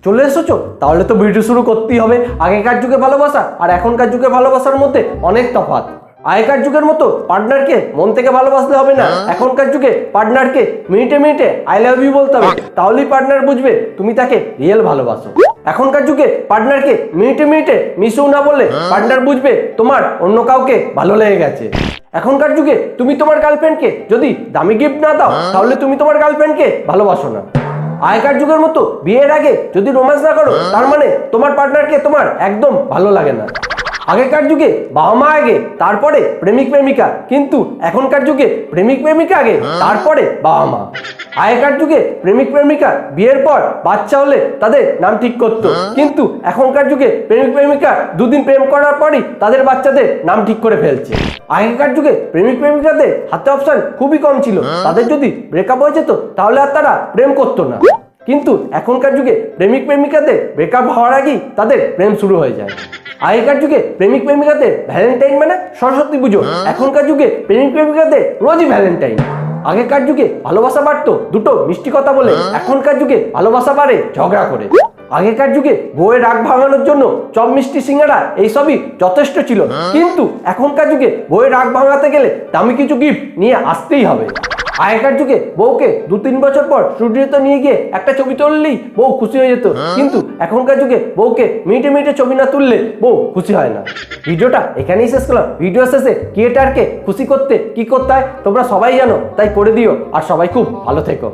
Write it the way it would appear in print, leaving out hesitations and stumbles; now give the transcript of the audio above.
চলে এসেছো? তাহলে তো ভিডিও শুরু করতেই হবে। আগেকার যুগে ভালোবাসা আর এখনকার যুগে ভালোবাসার মধ্যে অনেক তফাৎ। আগেকার যুগের মতো পার্টনারকে মন থেকে ভালোবাসলে হবে না। এখনকার যুগে পার্টনারকে মিনিটে মিনিটে আই লাভ ইউ বলতে হবে, তাহলেই পার্টনার বুঝবে তুমি তাকে রিয়েল ভালোবাসো। এখনকার যুগে পার্টনারকে মিনিটে মিনিটে মিস ইউ না বললে পার্টনার বুঝবে তোমার অন্য কাউকে ভালো লেগে গেছে। এখনকার যুগে তুমি তোমার গার্লফ্রেন্ডকে যদি দামি গিফট না দাও তাহলে তুমি তোমার গার্লফ্রেন্ডকে ভালোবাসো না। আগেকার যুগের মতো বিয়ের আগে যদি রোম্যান্স না করো তার মানে তোমার পার্টনারকে তোমার একদম ভালো লাগে না। আগেকার যুগে বাবা মা আগে তারপরে প্রেমিক প্রেমিকা, কিন্তু এখনকার যুগে প্রেমিক প্রেমিকা আগে তারপরে বাবা মা। আগেকার যুগে প্রেমিক প্রেমিকা বিয়ের পর বাচ্চা হলে তাদের নাম ঠিক করতো, কিন্তু এখনকার যুগে প্রেমিক প্রেমিকা দুদিন প্রেম করার পরই তাদের বাচ্চাদের নাম ঠিক করে ফেলছে। আগেকার যুগে প্রেমিক প্রেমিকাদের হাতে অপশন খুবই কম ছিল, তাদের যদি ব্রেকআপ হয়ে যেত তাহলে আর তারা প্রেম করতো না। কিন্তু এখনকার যুগে প্রেমিক প্রেমিকাদের ব্রেকআপ হওয়ার আগেই তাদের প্রেম শুরু হয়ে যায়। আগেকার যুগে প্রেমিক প্রেমিকাদের ভ্যালেন্টাইন মানে সরস্বতী পুজো, এখনকার যুগে প্রেমিক প্রেমিকাদের রোজই ভ্যালেন্টাইন। আগেকার যুগে ভালোবাসা বাড়তো দুটো মিষ্টি কথা বলে, এখনকার যুগে ভালোবাসা বাড়ে ঝগড়া করে। আগেকার যুগে বউয়ের রাগ ভাঙানোর জন্য চপ মিষ্টি সিঙ্গারা এইসবই যথেষ্ট ছিল, কিন্তু এখনকার যুগে বউয়ের রাগ ভাঙাতে গেলে দামি কিছু গিফট নিয়ে আসতেই হবে। আগেকার যুগে বউকে 2-3 বছর পর স্টুডিওতে নিয়ে গিয়ে একটা ছবি তুললেই বউ খুশি হয়ে যেত, কিন্তু এখনকার যুগে বউকে মিনিটে মিনিটে ছবি না তুললে বউ খুশি হয় না। ভিডিওটা এখানেই শেষ করলাম। ভিডিও শেষে ক্রিয়েটারকে খুশি করতে কি করতে হয় তোমরা সবাই জানো, তাই করে দিও। আর সবাই খুব ভালো থেকো।